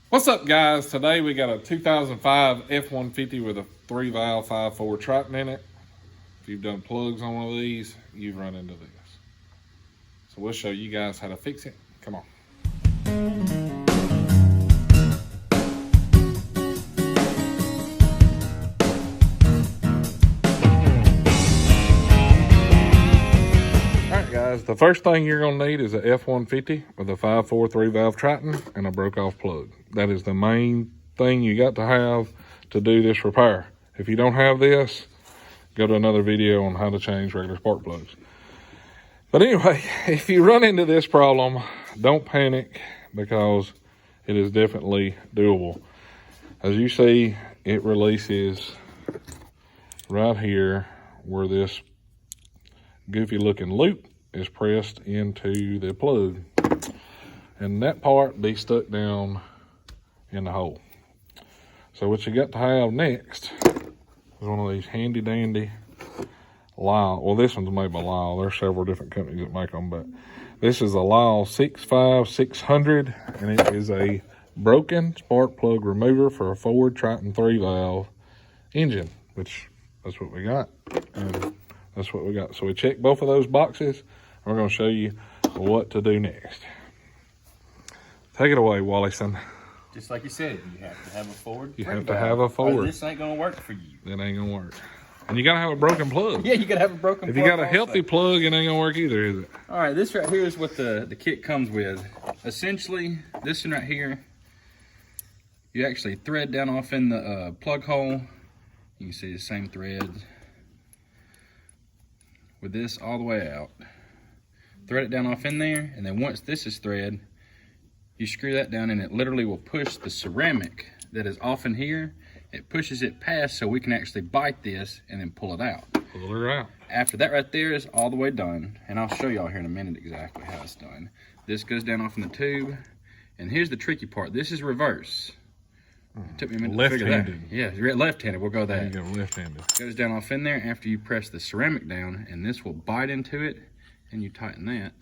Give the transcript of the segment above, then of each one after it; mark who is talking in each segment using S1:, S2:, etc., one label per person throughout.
S1: What's up, guys? Today we got a 2005 F-150 with a 3-valve 5.4 Triton in it. If you've done plugs on one of these, you've run into this. So we'll show you guys how to fix it. Come on. Alright guys, the first thing you're going to need is a F-150 with a 5.4 3-valve Triton and a broke-off plug. That is the main thing you got to have to do this repair. If you don't have this, go to another video on how to change regular spark plugs. But anyway, if you run into this problem, don't panic because it is definitely doable. As you see, it releases right here where this goofy looking loop is pressed into the plug. And that part be stuck down in the hole. So what you got to have next is one of these handy dandy Lisle. Well, this one's made by Lisle. There's several different companies that make them, but this is a Lisle 65600, and it is a broken spark plug remover for a Ford Triton 3-valve engine, which that's what we got, and that's what we got. So we checked both of those boxes, and we're going to show you what to do next. Take it away, Wallison.
S2: Just like you said, you have to have a Ford.
S1: You have to have a Ford.
S2: This ain't gonna work for you.
S1: It ain't gonna work. And you gotta have a broken plug.
S2: Yeah, you gotta have a broken plug.
S1: If you got a healthy plug, it ain't gonna work either, is it?
S2: All right, this right here is what the kit comes with. Essentially, this one right here, you actually thread down off in the plug hole. You can see the same thread with this all the way out. Thread it down off in there, and then once this is thread, you screw that down and it literally will push the ceramic that is off in here. It pushes it past so we can actually bite this and then pull it out.
S1: Pull it out.
S2: After that right there is all the way done, and I'll show y'all here in a minute exactly how it's done. This goes down off in the tube, and here's the tricky part. This is reverse. It took me a minute to figure that. Yeah, left-handed, we'll go that.
S1: There you go, left-handed.
S2: Goes down off in there after you press the ceramic down, and this will bite into it, and you tighten that.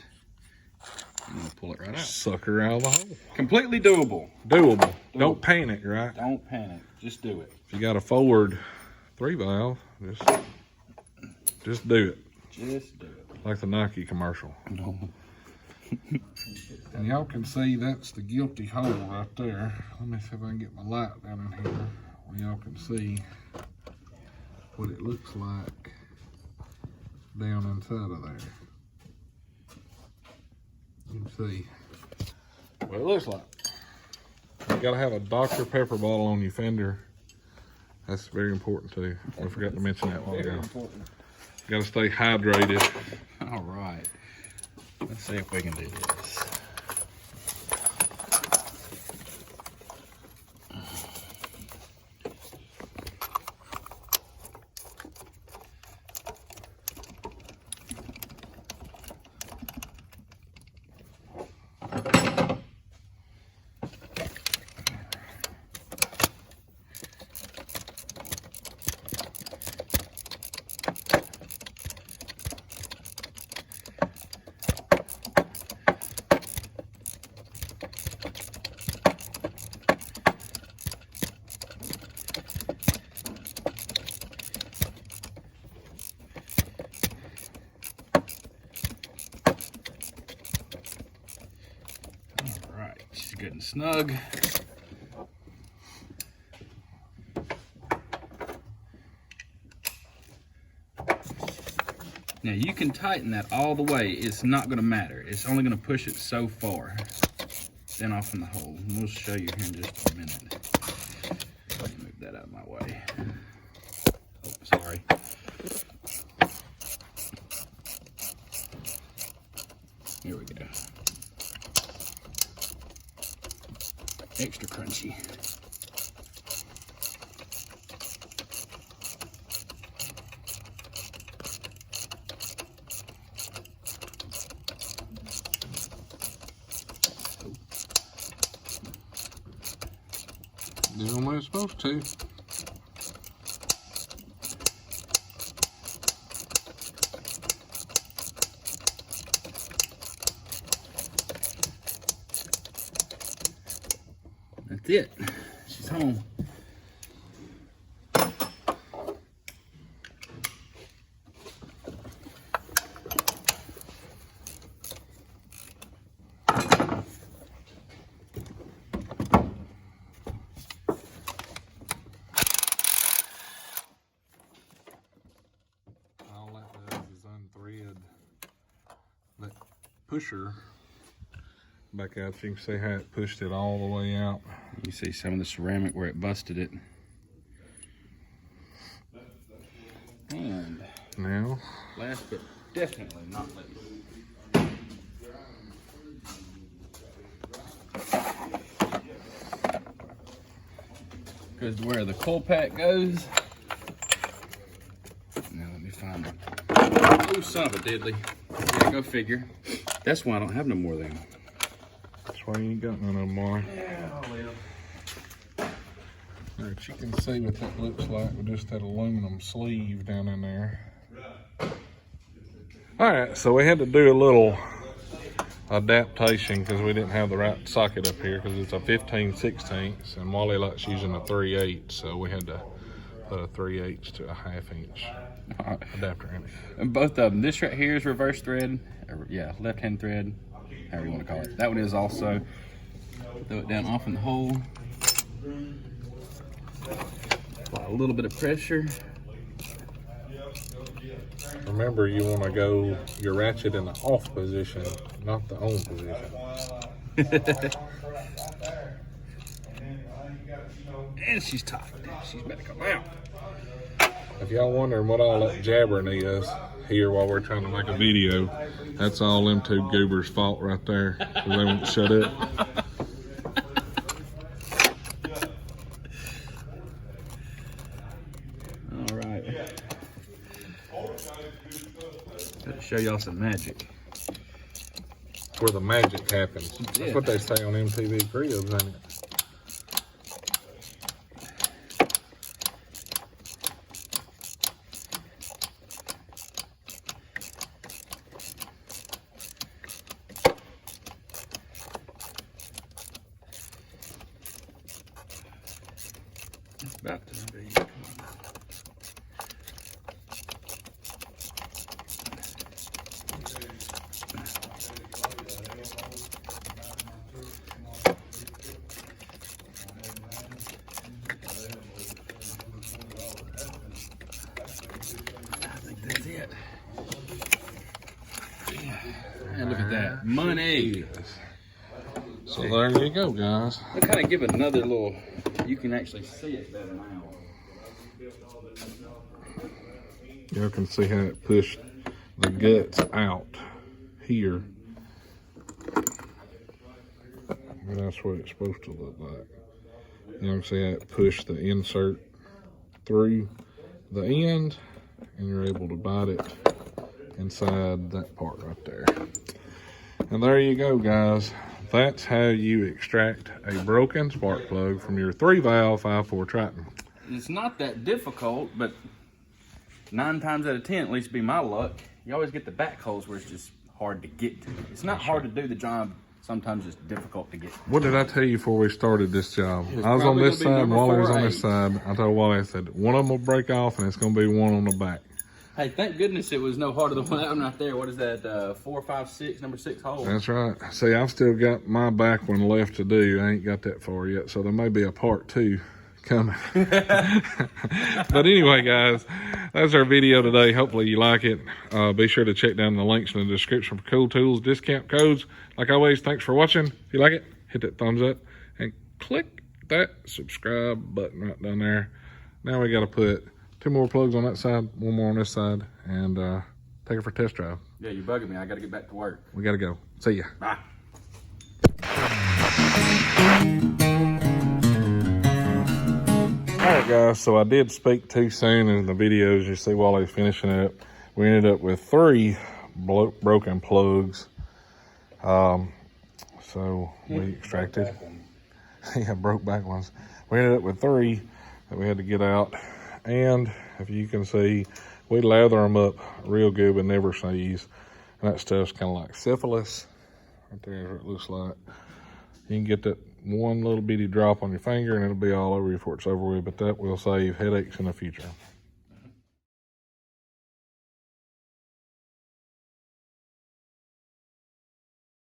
S2: And then pull it right out.
S1: Sucker out of the hole.
S2: Completely doable.
S1: Doable. Don't panic, right?
S2: Don't panic. Just do it.
S1: If you got a Ford 3-valve, just do it.
S2: Just do it.
S1: Like the Nike commercial.
S2: No.
S1: And y'all can see that's the guilty hole right there. Let me see if I can get my light down in here where y'all can see what it looks like down inside of there. You can see what it looks like. You gotta have a Dr. Pepper bottle on your fender. That's very important too. I forgot to mention that while ago. You gotta stay hydrated.
S2: All right. Let's see if we can do this. She's good and snug. Now you can tighten that all the way. It's not going to matter. It's only going to push it so far. Then off in the hole. And we'll show you here in just a minute. Let me move that out of my way. Oh, sorry. Here we go. Extra crunchy.
S1: Doing what it's supposed to.
S2: That's it. She's home.
S1: All that does is unthread that pusher back out. You can see how it pushed it all the way out.
S2: You see some of the ceramic where it busted it. And
S1: Now,
S2: last but definitely not least, because where the coil pack goes. Now let me find it. Oh, son of a diddly. Yeah, go figure. That's why I don't have no more of them.
S1: that's why you ain't got none of them more.
S2: Yeah, I'll live.
S1: Alright, you can see what that looks like with just that aluminum sleeve down in there. Alright, so we had to do a little adaptation because we didn't have the right socket up here because it's a 15/16 and Wally likes using a 3/8, so we had to put a 3/8 to a 1/2 inch adapter in it.
S2: And both of them. This right here is reverse thread. Or, yeah, left hand thread, however you want to call it. That one is also. Throw it down off in the hole. Apply a little bit of pressure.
S1: Remember, you want to go your ratchet in the off position, not the on position.
S2: And she's tight. She's about to come out.
S1: If y'all wondering what all that jabbering is here while we're trying to make a video, that's all them two goobers' fault right there. 'Cause they won't shut up.
S2: All right. Gotta show y'all some magic.
S1: It's where the magic happens. That's what they say on MTV Cribs, ain't it?
S2: About to be. I think that's it. Yeah. And look at that. Money.
S1: So there you go, guys.
S2: I'll kind of give another little, you can actually see it better now.
S1: Y'all can see how it pushed the guts out here. And that's what it's supposed to look like. You can see how it pushed the insert through the end, and you're able to bite it inside that part right there. And there you go, guys. That's how you extract a broken spark plug from your 3-valve 5/4 Triton.
S2: It's not that difficult, but 9 times out of 10, at least be my luck, you always get the back holes where it's just hard to get to. It's not hard to do the job, sometimes it's difficult to get to.
S1: What did I tell you before we started this job?
S2: was
S1: I was on
S2: probably
S1: this
S2: gonna be
S1: side,
S2: number
S1: Wally was
S2: 4
S1: on
S2: or
S1: this
S2: 8.
S1: side. I told Wally, I said, one of them will break off and it's going to be one on the back.
S2: Hey, thank goodness it was no harder than that one right there. What is that, 4, 5, 6, number 6 hole?
S1: That's right. See, I've still got my back one left to do. I ain't got that far yet, so there may be a part 2 coming. But anyway, guys, that's our video today. Hopefully you like it. Be sure to check down the links in the description for cool tools, discount codes. Like always, thanks for watching. If you like it, hit that thumbs up and click that subscribe button right down there. Now we got to put 2 more plugs on that side, 1 more on this side, and take it for a test drive.
S2: Yeah, you're bugging me. I got to get back to work.
S1: We got to go. See ya.
S2: Bye.
S1: Alright guys, so I did speak too soon in the videos. You see Wally's finishing it up. We ended up with 3 broken plugs. So we extracted, yeah, broke back ones. We ended up with 3 that we had to get out. And if you can see, we lather them up real good with never seize. And that stuff's kind of like syphilis. Right there is what it looks like. You can get that one little bitty drop on your finger and it'll be all over you before it's over with, but that will save headaches in the future.